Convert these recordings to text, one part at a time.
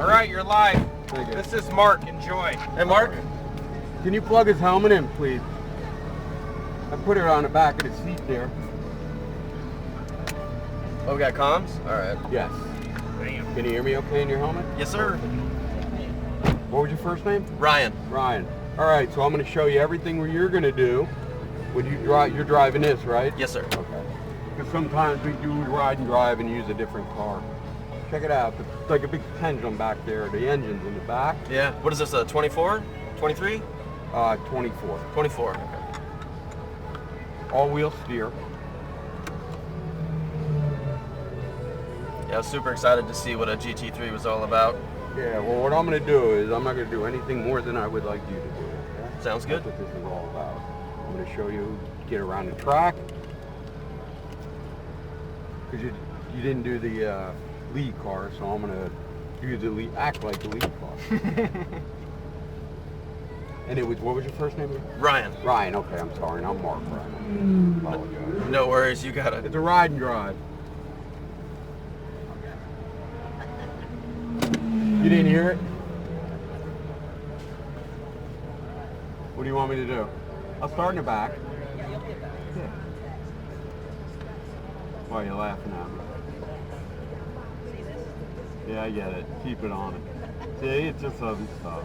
All right, you're live. Thank you. This is Mark. Enjoy. Hey, Mark. Can you plug his helmet in, please? I put it on the back of the seat there. Oh, we got comms? All right. Yes. Damn. Can you hear me okay in your helmet? Yes, sir. What was your first name? Ryan. Ryan. All right, so I'm going to show you everything you're going to do when you drive. You're driving this, right? Yes, sir. Okay. Because sometimes we do ride and drive and use a different car. Check it out. It's like a big pendulum back there. The engine's in the back. Yeah. What is this, a 24? 23? 24. 24. Okay. All-wheel steer. Yeah, I was super excited to see what a GT3 was all about. Yeah, well, what I'm going to do is I'm not going to do anything more than I would like you to do. Okay? Sounds good. That's what this is all about. I'm going to show you get around the track. Because you didn't do the lead car, so I'm going to do the lead, act like the lead car. And it was, what was your first name? Ryan. Ryan, okay, I'm sorry. I'm Mark Ryan. I apologize. No worries, you got it. It's a ride and drive. You didn't hear it? What do you want me to do? I'll start in the back. Yeah. Why are you laughing at me? Yeah, I get it. Keep it on it. See, it just doesn't stop.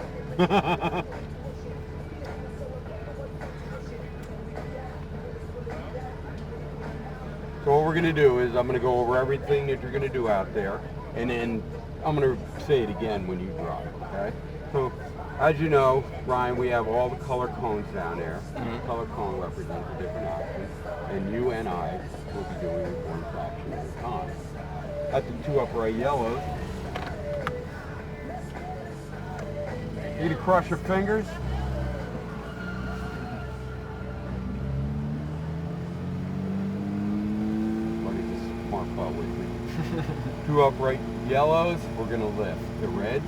So what we're going to do is I'm going to go over everything that you're going to do out there, and then I'm going to say it again when you drive, okay? So, as you know, Ryan, we have all the color cones down there. Mm-hmm. Color cone represents the different options, and you and I will be doing one fraction at a time. At the two upright yellows, need to crush your fingers. With me. Two upright yellows, we're going to lift. The reds,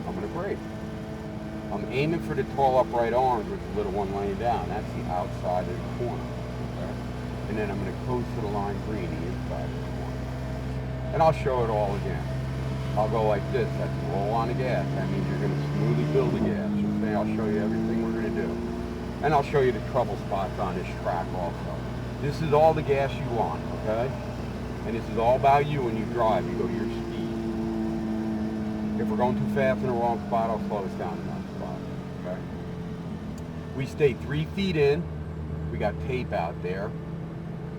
I'm going to brake. I'm aiming for the tall upright orange with the little one laying down. That's the outside of the corner. Okay? And then I'm going to coast to the line green, the inside of the corner. And I'll show it all again. I'll go like this. That's roll on the gas. That means you're going to smoothly build the gas. Okay? I'll show you everything we're going to do. And I'll show you the trouble spots on this track also. This is all the gas you want, okay? And this is all about you when you drive. You go to your speed. If we're going too fast in the wrong spot, I'll slow us down in that spot. Okay? We stay 3 feet in. We got tape out there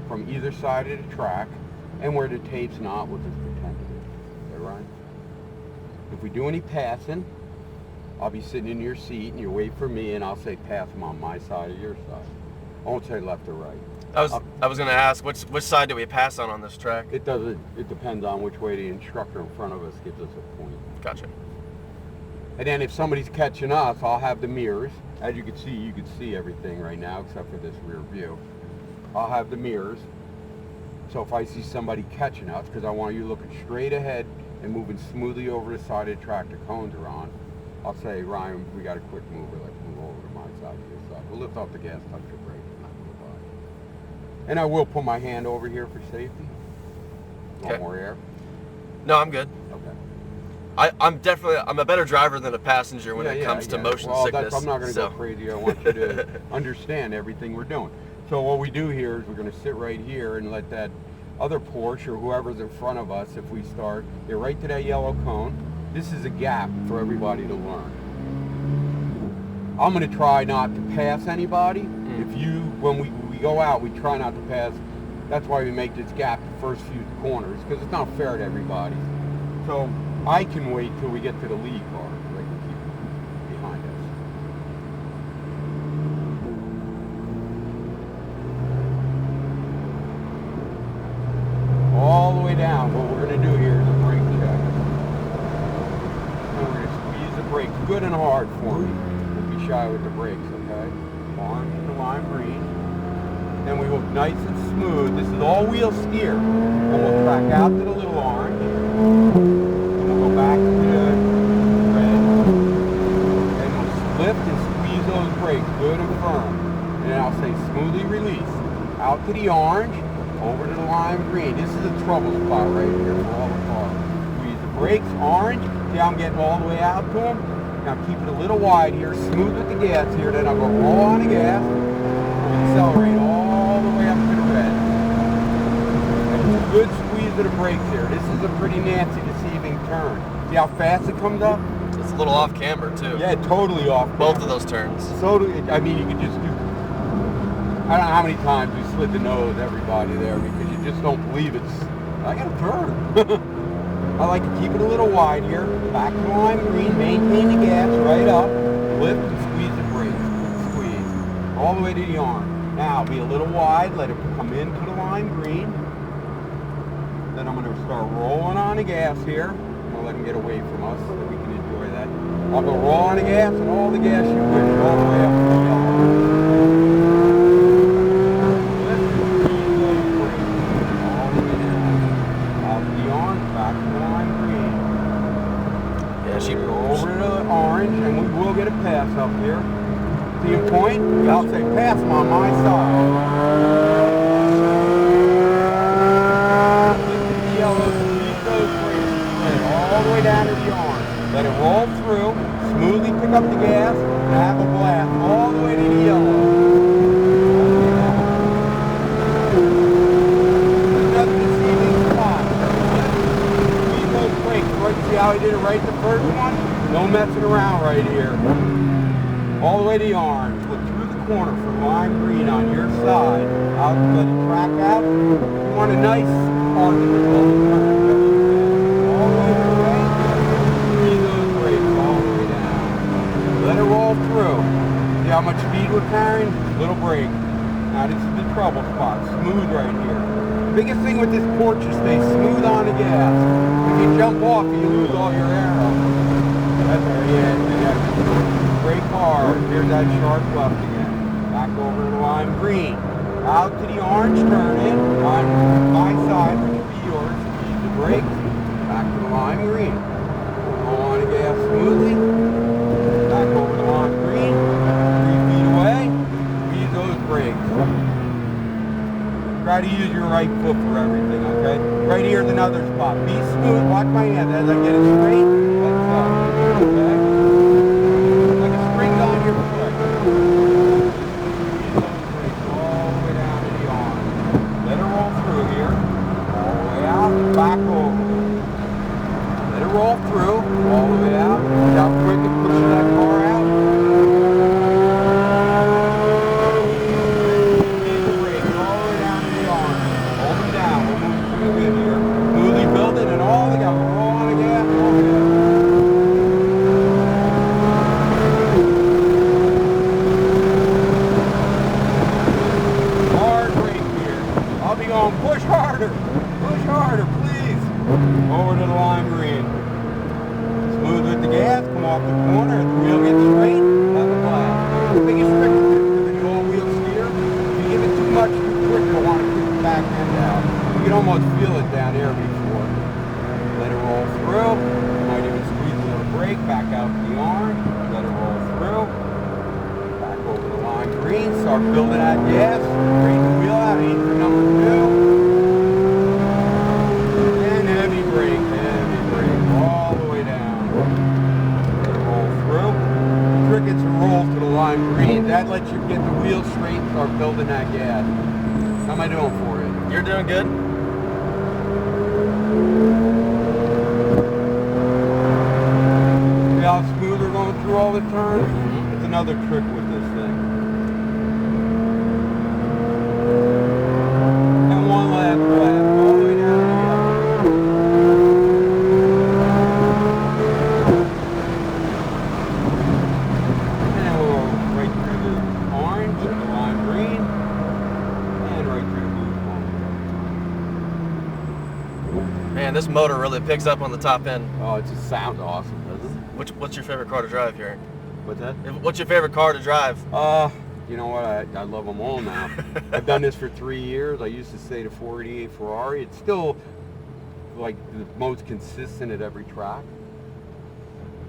from either side of the track. And where the tape's not, we'll just pretend it is. Okay, Ryan? If we do any passing, I'll be sitting in your seat and you wait for me and I'll say pass them on my side or your side. I won't say left or right. I was going to ask, which side do we pass on this track? It depends on which way the instructor in front of us gives us a point. Gotcha. And then if somebody's catching us, I'll have the mirrors. As you can see everything right now except for this rear view. I'll have the mirrors. So if I see somebody catching us, because I want you looking straight ahead and moving smoothly over the side of the track the cones are on, I'll say, Ryan, we got a quick mover. Let's move over to my side to your side. We'll lift off the gas, touch your brake. And I will put my hand over here for safety. Okay. Want more air? No, I'm good. Okay. I'm a better driver than a passenger when it comes to motion sickness. I'm not going to go crazy. I want you to understand everything we're doing. So what we do here is we're going to sit right here and let that other Porsche or whoever's in front of us, if we start, get right to that yellow cone. This is a gap for everybody to learn. I'm going to try not to pass anybody. When we go out, we try not to pass. That's why we make this gap the first few corners, because it's not fair to everybody. So I can wait till we get to the lead car, so they can keep behind us. All the way down, what we're going to do here is a brake check. And we're going to squeeze the brake good and hard for me. Don't be shy with the brakes, okay? Orange to lime green. Then we go nice and smooth. This is all-wheel steer. And we'll track out to the little orange. And we'll go back to the red. And we'll lift and squeeze those brakes good and firm. And then I'll say smoothly release. Out to the orange, over to the lime green. This is a trouble spot right here for all the cars. Squeeze the brakes, orange, See how I'm getting all the way out to them? Now keep it a little wide here, smooth with the gas here, then I'll go roll on the gas, accelerate all the way up to the red. And it's a good squeeze of the brakes here. This is a pretty nasty deceiving turn. See how fast it comes up? It's a little off camber too. Yeah, totally off. Both of those turns. So, I mean, you could just do, I don't know how many times we slid the nose, everybody there, because you just don't believe it's, I got to turn. I like to keep it a little wide here, back to lime green, maintain the gas right up, lift and squeeze the brakes, squeeze, all the way to the arm. Now, be a little wide, let it come into the lime green. Then I'm going to start rolling on the gas here. I'm going to let him get away from us so that we can enjoy that. I'll go roll on the gas and all the gas you wish, all the way up to the yellow. Lift and squeeze those brakes, all the way down. Out to the orange, back to the lime green. Yeah, she Go over to the orange, and we will get a pass up here. See a point? I'll say pass them on my side. Yellow, keep those brakes straight all the way down to the orange. Let it roll through, smoothly pick up the gas, and have a blast all the way to the yellow. Another deceiving spot. Squeeze those brakes. Right, see how he did it right the first one? No messing around right here. All the way to the orange. Look through the corner for lime green on your side. Out, let it track out. You want a nice arc with all the turns. All the way to the right. Squeeze those brakes all the way down. Let it roll through. See how much speed we're carrying? Little brake. Now this is the trouble spot. Smooth right here. The biggest thing with this Porsche is stay smooth on the gas. If you jump off, you lose all your arrow. That's right, yeah. Brake hard. Here's that sharp left again. Back over to the lime green. Out to the orange, turn in. On my side, which would be yours. Squeeze the brakes. Back to the lime green. Roll on the gas smoothly. Back over the lime green. 3 feet away. Squeeze those brakes. Try to use your right foot for everything, okay? Right here's another spot. Be smooth. Watch my hands as I get it straight. Let go. Okay? Like a spring's on your foot. Squeeze those brakes all the way down to the arm. Let it roll through here. All the way out. Back over. Let it roll through. All the way out. See how quick it pushes that car out? Push harder, please. Over to the lime green. Smooth with the gas, come off the corner, the wheel gets straight, have a blast. The biggest trick with the all-wheel steer, if you give it too much too quick, you'll want to kick the back end out. You can almost feel it down there before. Let it roll through. You might even squeeze a little brake, back out to the orange, let it roll through. Back over the lime green, start building that gas, straighten the wheel out, aim for number 2. Heavy brake, all the way down. Let it roll through. The trick is to roll to the lime green. That lets you get the wheel straight and start building that gas. How am I doing for you? You're doing good. See how smooth we're going through all the turns? It's another trick with this thing. And one last blast, all the way down to the yellow. Man, this motor really picks up on the top end. Oh, it just sounds awesome, doesn't it? What's your favorite car to drive here? What's that? What's your favorite car to drive? You know what? I love them all now. I've done this for 3 years. I used to say the 488 Ferrari. It's still like the most consistent at every track.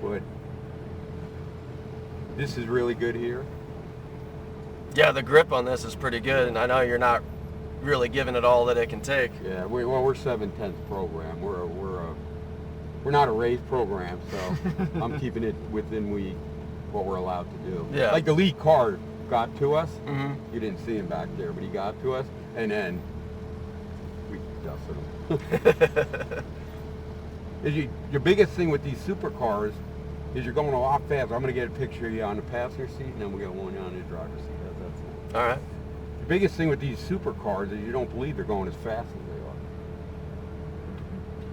But this is really good here. Yeah, the grip on this is pretty good, and I know you're not really giving it all that it can take. Yeah, we're 7/10 program. we're not a race program, so I'm keeping it within what we're allowed to do. Yeah. Like the lead car got to us. Mm-hmm. You didn't see him back there, but he got to us, and then we dusted him. Your biggest thing with these supercars is you're going a lot faster. I'm going to get a picture of you on the passenger seat, and then we got one on the driver's seat. That's All right. the biggest thing with these supercars is you don't believe they're going as fast as they are.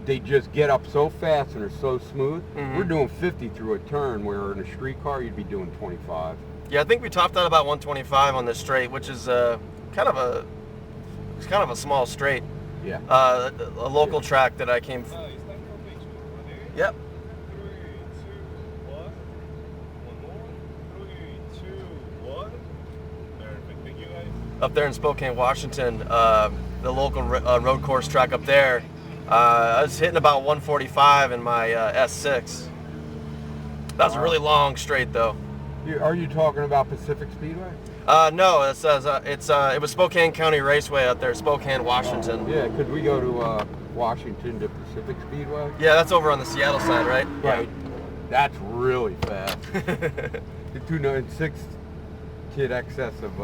They just get up so fast and they're so smooth. Mm-hmm. We're doing 50 through a turn, where in a street car you'd be doing 25. Yeah, I think we topped out about 125 on this straight, which is kind of a small straight. Yeah. A local track that I came. Yep. 3, 2, 1. One more. 3, 2, 1. Perfect. Thank you, guys. Up there in Spokane, Washington, the local road course track up there, I was hitting about 145 in my S6. That was a really long straight though. Are you talking about Pacific Speedway? No, it says it was Spokane County Raceway up there, Spokane, Washington. Yeah, could we go to Washington to Pacific Speedway? Yeah, that's over on the Seattle side, right? Right. That's really fast. The 296 kid excess of